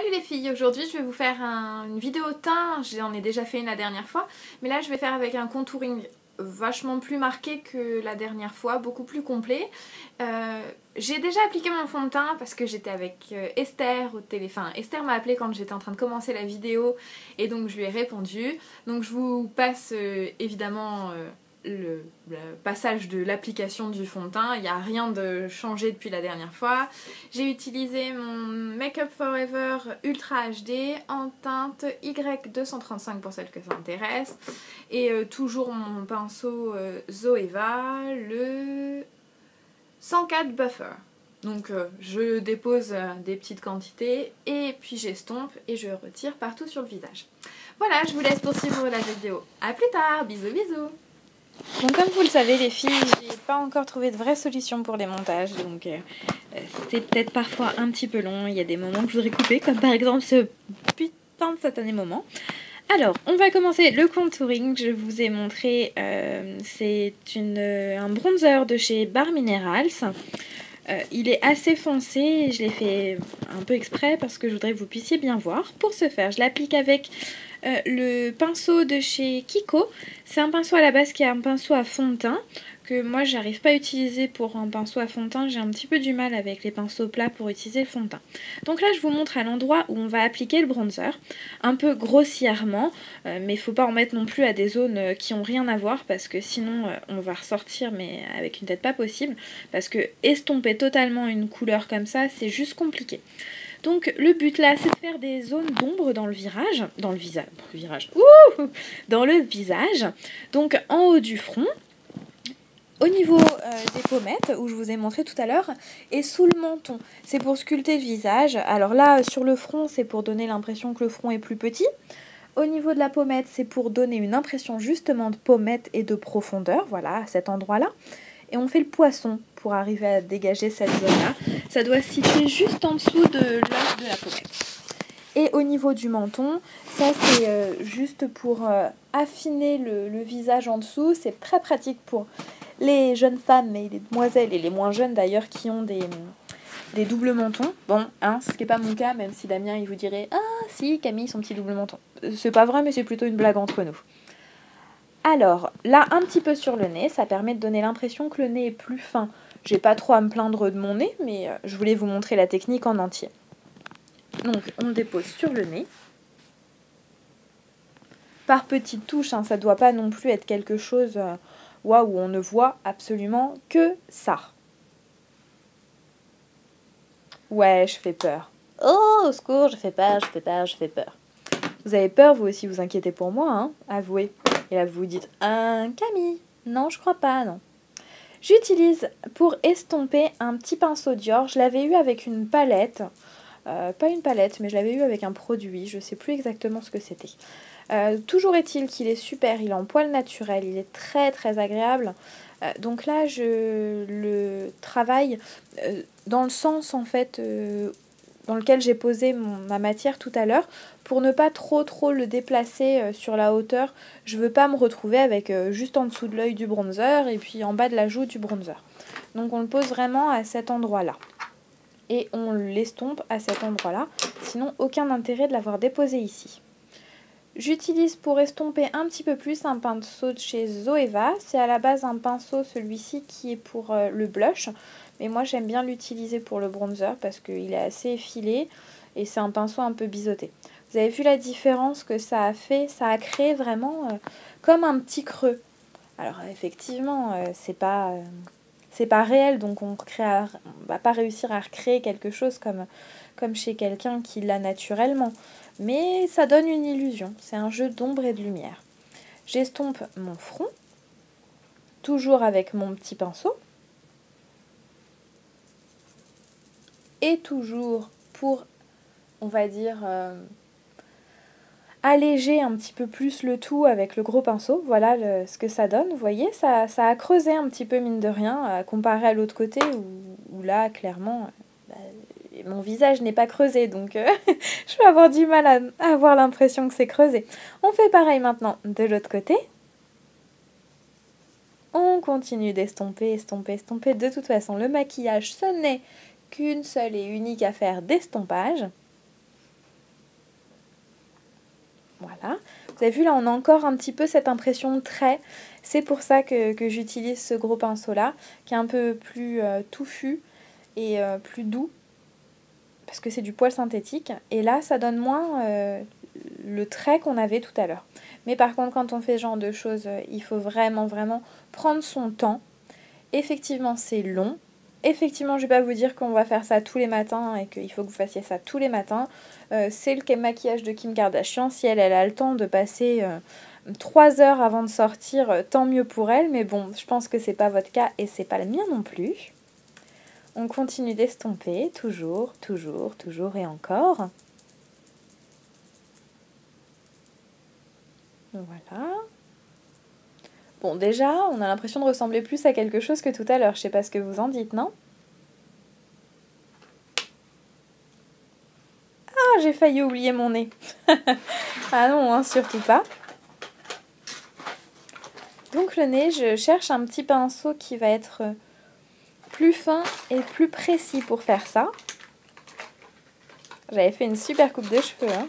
Salut les filles, aujourd'hui je vais vous faire une vidéo teint, j'en ai déjà fait une la dernière fois, mais là je vais faire avec un contouring vachement plus marqué que la dernière fois, beaucoup plus complet. J'ai déjà appliqué mon fond de teint parce que j'étais avec Esther au téléphone. Esther m'a appelé quand j'étais en train de commencer la vidéo et donc je lui ai répondu. Donc je vous passe évidemment le passage de l'application du fond de teint. Il n'y a rien de changé depuis la dernière fois. J'ai utilisé mon Make Up Forever Ultra HD en teinte Y235 pour celles que ça intéresse. Et toujours mon pinceau Zoeva, le 104 Buffer. Donc je dépose des petites quantités et puis j'estompe et je retire partout sur le visage. Voilà, je vous laisse poursuivre la vidéo. A plus tard, bisous bisous. Donc comme vous le savez les filles, j'ai pas encore trouvé de vraie solution pour les montages, donc c'est peut-être parfois un petit peu long, il y a des moments que je voudrais couper, comme par exemple ce putain de satané moment. Alors, on va commencer le contouring, je vous ai montré, c'est un bronzer de chez Bare Minerals. Il est assez foncé, je l'ai fait un peu exprès parce que je voudrais que vous puissiez bien voir. Pour ce faire, je l'applique avec le pinceau de chez Kiko. C'est un pinceau à la base qui est un pinceau à fond de teint que moi j'arrive pas à utiliser pour un pinceau à fond de teint. J'ai un petit peu du mal avec les pinceaux plats pour utiliser le fond de teint. Donc là je vous montre à l'endroit où on va appliquer le bronzer, un peu grossièrement, mais il faut pas en mettre non plus à des zones qui ont rien à voir parce que sinon on va ressortir mais avec une tête pas possible, parce que estomper totalement une couleur comme ça c'est juste compliqué. Donc le but là c'est de faire des zones d'ombre dans le visage, dans le visage, donc en haut du front, au niveau des pommettes où je vous ai montré tout à l'heure, et sous le menton. C'est pour sculpter le visage. Alors là sur le front c'est pour donner l'impression que le front est plus petit. Au niveau de la pommette c'est pour donner une impression justement de pommette et de profondeur, voilà à cet endroit là. Et on fait le poisson pour arriver à dégager cette zone-là. Ça doit se situer juste en dessous de l'os de la pommette. Et au niveau du menton, ça c'est juste pour affiner le visage en dessous. C'est très pratique pour les jeunes femmes et les demoiselles et les moins jeunes d'ailleurs qui ont des doubles mentons. Bon, hein, ce qui n'est pas mon cas, même si Damien il vous dirait « Ah si, Camille, son petit double menton ». C'est pas vrai, mais c'est plutôt une blague entre nous. Alors, là, un petit peu sur le nez, ça permet de donner l'impression que le nez est plus fin. J'ai pas trop à me plaindre de mon nez, mais je voulais vous montrer la technique en entier. Donc, on le dépose sur le nez. Par petites touches, hein, ça doit pas non plus être quelque chose où on ne voit absolument que ça. Ouais, je fais peur. Oh, au secours, je fais peur. Vous avez peur, vous aussi, vous inquiétez pour moi, hein, avouez. Et là, vous vous dites, Camille, non, je crois pas, non. J'utilise pour estomper un petit pinceau Dior. Je l'avais eu avec une palette. Pas une palette, mais je l'avais eu avec un produit. Je sais plus exactement ce que c'était. Toujours est-il qu'il est super. Il est en poil naturel. Il est très très agréable. Donc là, je le travaille dans le sens, en fait, dans lequel j'ai posé ma matière tout à l'heure, pour ne pas trop le déplacer sur la hauteur. Je veux pas me retrouver avec juste en dessous de l'œil du bronzer et puis en bas de la joue du bronzer. Donc on le pose vraiment à cet endroit-là. Et on l'estompe à cet endroit-là. Sinon, aucun intérêt de l'avoir déposé ici. J'utilise pour estomper un petit peu plus un pinceau de chez Zoeva. C'est à la base un pinceau, celui-ci, qui est pour le blush. Mais moi, j'aime bien l'utiliser pour le bronzer parce qu'il est assez effilé et c'est un pinceau un peu biseauté. Vous avez vu la différence que ça a fait? Ça a créé vraiment comme un petit creux. Alors, effectivement, c'est pas réel, donc on va pas réussir à recréer quelque chose comme chez quelqu'un qui l'a naturellement. Mais ça donne une illusion. C'est un jeu d'ombre et de lumière. J'estompe mon front, toujours avec mon petit pinceau. Et toujours pour, on va dire, alléger un petit peu plus le tout avec le gros pinceau. Voilà ce que ça donne. Vous voyez, ça a creusé un petit peu, mine de rien, comparé à l'autre côté où là, clairement, mon visage n'est pas creusé. Donc, je vais avoir du mal à avoir l'impression que c'est creusé. On fait pareil maintenant de l'autre côté. On continue d'estomper, estomper. De toute façon, le maquillage, ce n'est qu'une seule et unique affaire d'estompage. Voilà. Vous avez vu là, on a encore un petit peu cette impression de trait. C'est pour ça que j'utilise ce gros pinceau là, qui est un peu plus touffu et plus doux. Parce que c'est du poil synthétique. Et là, ça donne moins le trait qu'on avait tout à l'heure. Mais par contre, quand on fait ce genre de choses, il faut vraiment, vraiment prendre son temps. Effectivement, c'est long. Effectivement, je ne vais pas vous dire qu'on va faire ça tous les matins et qu'il faut que vous fassiez ça tous les matins. C'est le maquillage de Kim Kardashian. Si elle a le temps de passer 3 heures avant de sortir, tant mieux pour elle. Mais bon, je pense que c'est pas votre cas et c'est pas le mien non plus. On continue d'estomper, toujours, toujours, toujours et encore. Voilà. Bon, déjà, on a l'impression de ressembler plus à quelque chose que tout à l'heure. Je sais pas ce que vous en dites, non? Ah, j'ai failli oublier mon nez. Ah non, hein, surtout pas. Donc le nez, je cherche un petit pinceau qui va être plus fin et plus précis pour faire ça. J'avais fait une super coupe de cheveux, hein.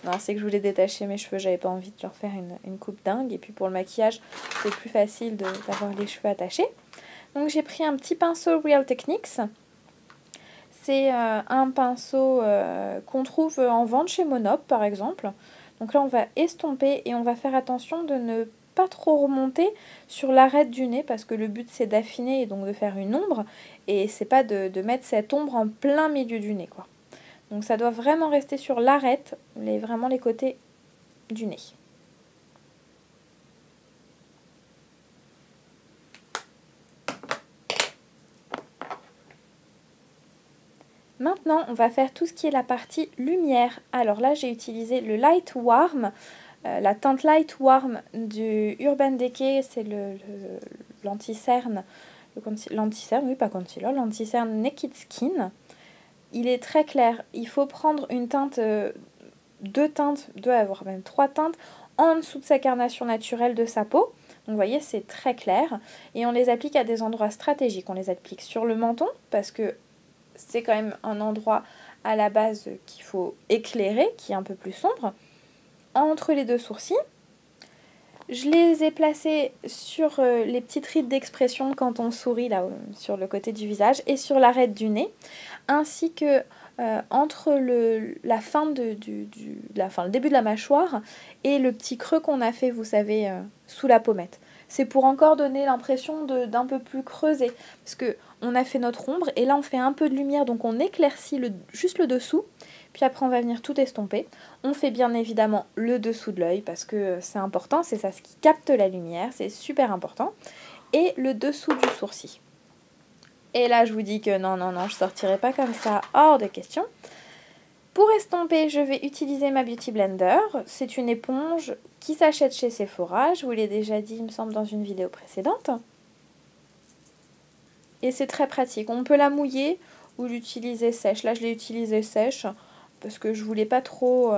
Non, c'est que je voulais détacher mes cheveux, j'avais pas envie de leur faire une coupe dingue. Et puis pour le maquillage, c'est plus facile d'avoir les cheveux attachés. Donc j'ai pris un petit pinceau Real Techniques. C'est un pinceau qu'on trouve en vente chez Monop par exemple. Donc là on va estomper et on va faire attention de ne pas trop remonter sur l'arête du nez parce que le but c'est d'affiner et donc de faire une ombre. Et c'est pas de mettre cette ombre en plein milieu du nez, quoi. Donc ça doit vraiment rester sur l'arête, vraiment les côtés du nez. Maintenant, on va faire tout ce qui est la partie lumière. Alors là, j'ai utilisé le Light Warm, la teinte Light Warm du Urban Decay, c'est l'anti-cerne, l'anti-cerne, oui pas concealer, l'anti-cerne Naked Skin. Il est très clair, il faut prendre une teinte, voire même 3 teintes en dessous de sa carnation naturelle de sa peau. Donc vous voyez, c'est très clair. Et on les applique à des endroits stratégiques. On les applique sur le menton parce que c'est quand même un endroit à la base qu'il faut éclairer, qui est un peu plus sombre. Entre les deux sourcils. Je les ai placés sur les petites rides d'expression quand on sourit, là, sur le côté du visage, et sur l'arête du nez, ainsi que entre le début de la mâchoire et le petit creux qu'on a fait, vous savez, sous la pommette. C'est pour encore donner l'impression d'un peu plus creusé, parce que on a fait notre ombre, et là on fait un peu de lumière, donc on éclaircit juste le dessous, puis après on va venir tout estomper. On fait bien évidemment le dessous de l'œil, parce que c'est important, c'est ça ce qui capte la lumière, c'est super important, et le dessous du sourcil. Et là, je vous dis que non, je sortirai pas comme ça, hors de question. Pour estomper, je vais utiliser ma Beauty Blender. C'est une éponge qui s'achète chez Sephora. Je vous l'ai déjà dit, il me semble, dans une vidéo précédente. Et c'est très pratique. On peut la mouiller ou l'utiliser sèche. Là, je l'ai utilisée sèche parce que je voulais pas trop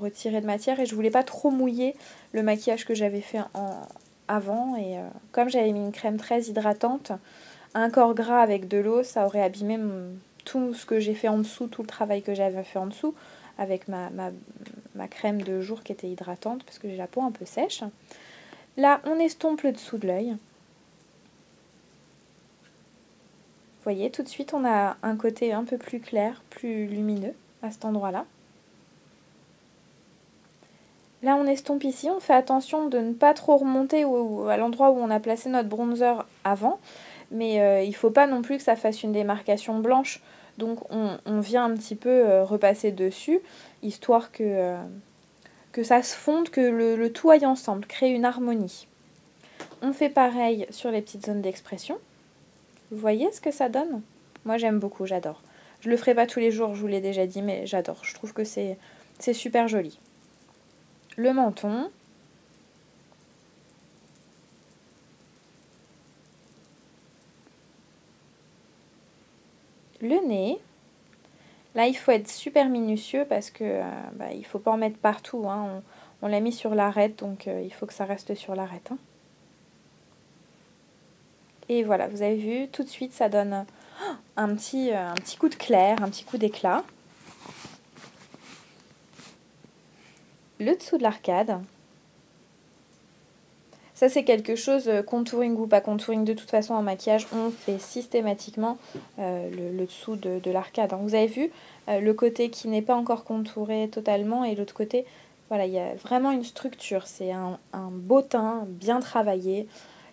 retirer de matière et je voulais pas trop mouiller le maquillage que j'avais fait avant. Et comme j'avais mis une crème très hydratante, un corps gras avec de l'eau, ça aurait abîmé tout ce que j'ai fait en dessous, tout le travail que j'avais fait en dessous, avec ma crème de jour qui était hydratante, parce que j'ai la peau un peu sèche. Là, on estompe le dessous de l'œil. Vous voyez, tout de suite, on a un côté un peu plus clair, plus lumineux, à cet endroit-là. Là, on estompe ici, on fait attention de ne pas trop remonter à l'endroit où on a placé notre bronzer avant, mais il ne faut pas non plus que ça fasse une démarcation blanche. Donc on vient un petit peu repasser dessus, histoire que ça se fonde, que le tout aille ensemble, crée une harmonie. On fait pareil sur les petites zones d'expression. Vous voyez ce que ça donne? Moi j'aime beaucoup, j'adore. Je le ferai pas tous les jours, je vous l'ai déjà dit, mais j'adore. Je trouve que c'est super joli. Le menton. Le nez. Là, il faut être super minutieux parce que il faut pas en mettre partout, hein. On l'a mis sur l'arête, donc il faut que ça reste sur l'arête, hein. Et voilà, vous avez vu, tout de suite, ça donne un petit coup de clair, un petit coup d'éclat. le dessous de l'arcade. Ça, c'est quelque chose, contouring ou pas contouring, de toute façon en maquillage, on fait systématiquement le dessous de l'arcade. Vous avez vu le côté qui n'est pas encore contouré totalement et l'autre côté, voilà, il y a vraiment une structure. C'est un beau teint, bien travaillé.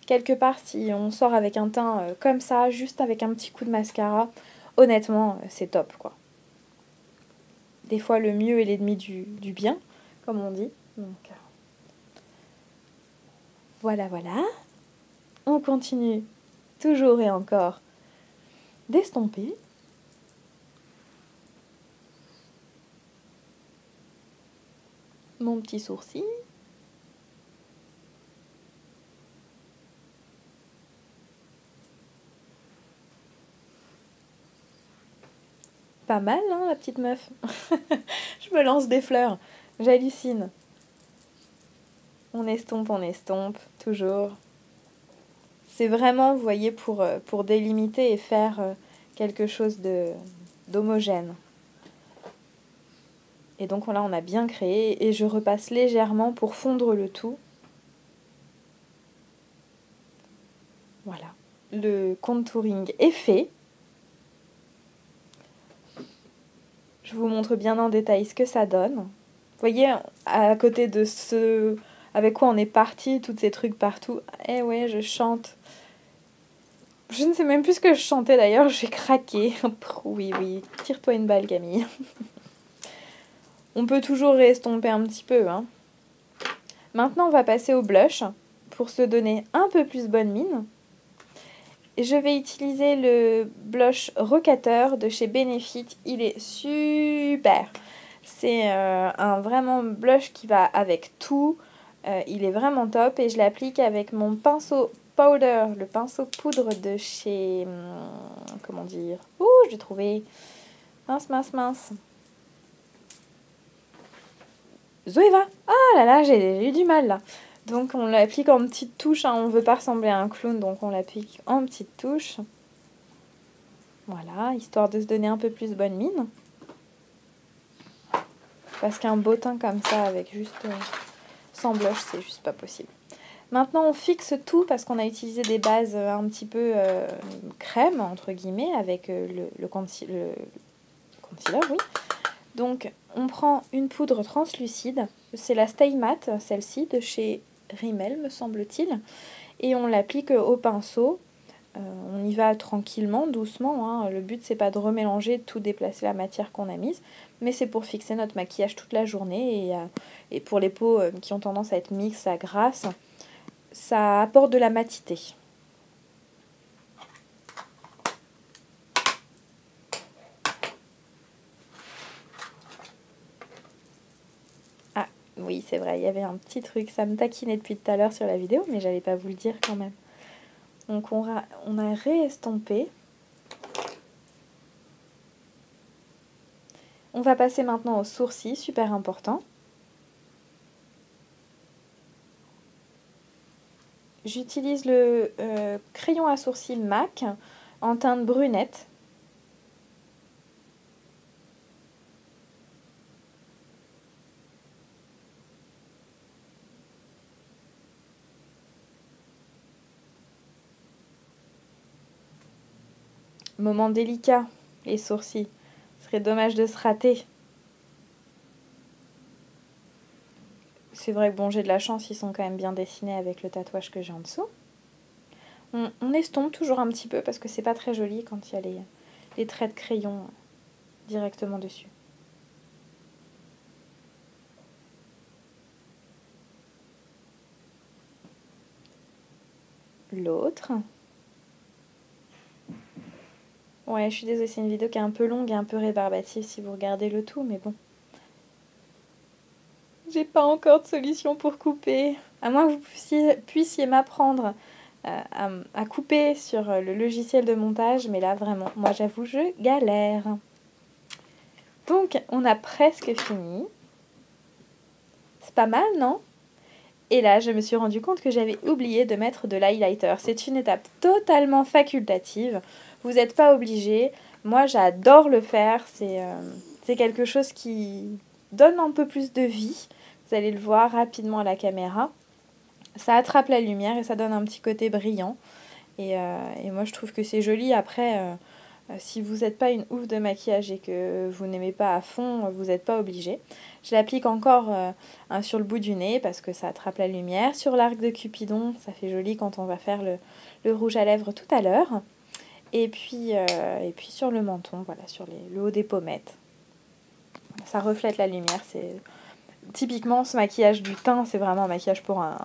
Quelque part, si on sort avec un teint comme ça, juste avec un petit coup de mascara, honnêtement, c'est top, quoi. Des fois, le mieux est l'ennemi du bien, comme on dit. Donc, voilà, voilà. On continue toujours et encore d'estomper. Mon petit sourcil. Pas mal, hein, la petite meuf. Je me lance des fleurs. J'hallucine. On estompe, toujours. C'est vraiment, vous voyez, pour délimiter et faire quelque chose d'homogène. Et donc là, on a bien créé. Et je repasse légèrement pour fondre le tout. Voilà. Le contouring est fait. Je vous montre bien en détail ce que ça donne. Vous voyez, à côté de ce... avec quoi on est parti, tous ces trucs partout. Eh ouais, je chante. Je ne sais même plus ce que je chantais d'ailleurs, j'ai craqué. Oui, oui, tire-toi une balle, Camille. On peut toujours restomper un petit peu. Hein. Maintenant, on va passer au blush pour se donner un peu plus bonne mine. Je vais utiliser le blush Rocateur de chez Benefit. Il est super. C'est un vraiment blush qui va avec tout. Il est vraiment top et je l'applique avec mon pinceau powder, le pinceau poudre de chez... comment dire? Ouh, je l'ai trouvé. Mince, mince, mince. Zoeva. Ah là là, j'ai eu du mal là. Donc on l'applique en petite touche, hein. On ne veut pas ressembler à un clown, donc on l'applique en petite touche. Voilà, histoire de se donner un peu plus bonne mine. Parce qu'un beau teint comme ça, avec juste sans blush, c'est juste pas possible. Maintenant, on fixe tout parce qu'on a utilisé des bases un petit peu crème, entre guillemets, avec le concealer, oui. Donc, on prend une poudre translucide. C'est la Stay Matte, celle-ci, de chez Rimmel, me semble-t-il. Et on l'applique au pinceau. On y va tranquillement, doucement. Hein. Le but, c'est pas de remélanger, de tout déplacer la matière qu'on a mise. Mais c'est pour fixer notre maquillage toute la journée. Et pour les peaux qui ont tendance à être mixtes, à grasses, ça apporte de la matité. Ah, oui, c'est vrai, il y avait un petit truc. Ça me taquinait depuis tout à l'heure sur la vidéo, mais j'allais pas vous le dire quand même. Donc on a réestompé. On va passer maintenant au sourcil, super important. J'utilise le crayon à sourcils MAC en teinte brunette. Moment délicat, les sourcils. Ce serait dommage de se rater. C'est vrai que bon, j'ai de la chance, ils sont quand même bien dessinés avec le tatouage que j'ai en dessous. On estompe toujours un petit peu parce que c'est pas très joli quand il y a les traits de crayon directement dessus. L'autre. Ouais, je suis désolée, c'est une vidéo qui est un peu longue et un peu rébarbative si vous regardez le tout, mais bon. J'ai pas encore de solution pour couper. À moins que vous puissiez m'apprendre à couper sur le logiciel de montage, mais là vraiment, moi j'avoue, je galère. Donc, on a presque fini. C'est pas mal, non? Et là, je me suis rendu compte que j'avais oublié de mettre de l'highlighter. C'est une étape totalement facultative. Vous n'êtes pas obligé. Moi, j'adore le faire. C'est quelque chose qui donne un peu plus de vie. Vous allez le voir rapidement à la caméra. Ça attrape la lumière et ça donne un petit côté brillant. Et moi, je trouve que c'est joli. Après, si vous n'êtes pas une ouf de maquillage et que vous n'aimez pas à fond, vous n'êtes pas obligé. Je l'applique encore sur le bout du nez parce que ça attrape la lumière. Sur l'arc de Cupidon, ça fait joli quand on va faire le rouge à lèvres tout à l'heure. Et puis sur le menton, voilà, sur le haut des pommettes. Ça reflète la lumière. Typiquement, ce maquillage du teint, c'est vraiment un maquillage pour un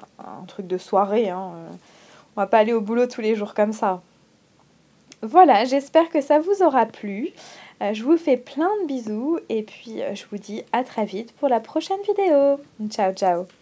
truc de soirée. Hein. On va pas aller au boulot tous les jours comme ça. Voilà, j'espère que ça vous aura plu. Je vous fais plein de bisous et puis je vous dis à très vite pour la prochaine vidéo. Ciao, ciao!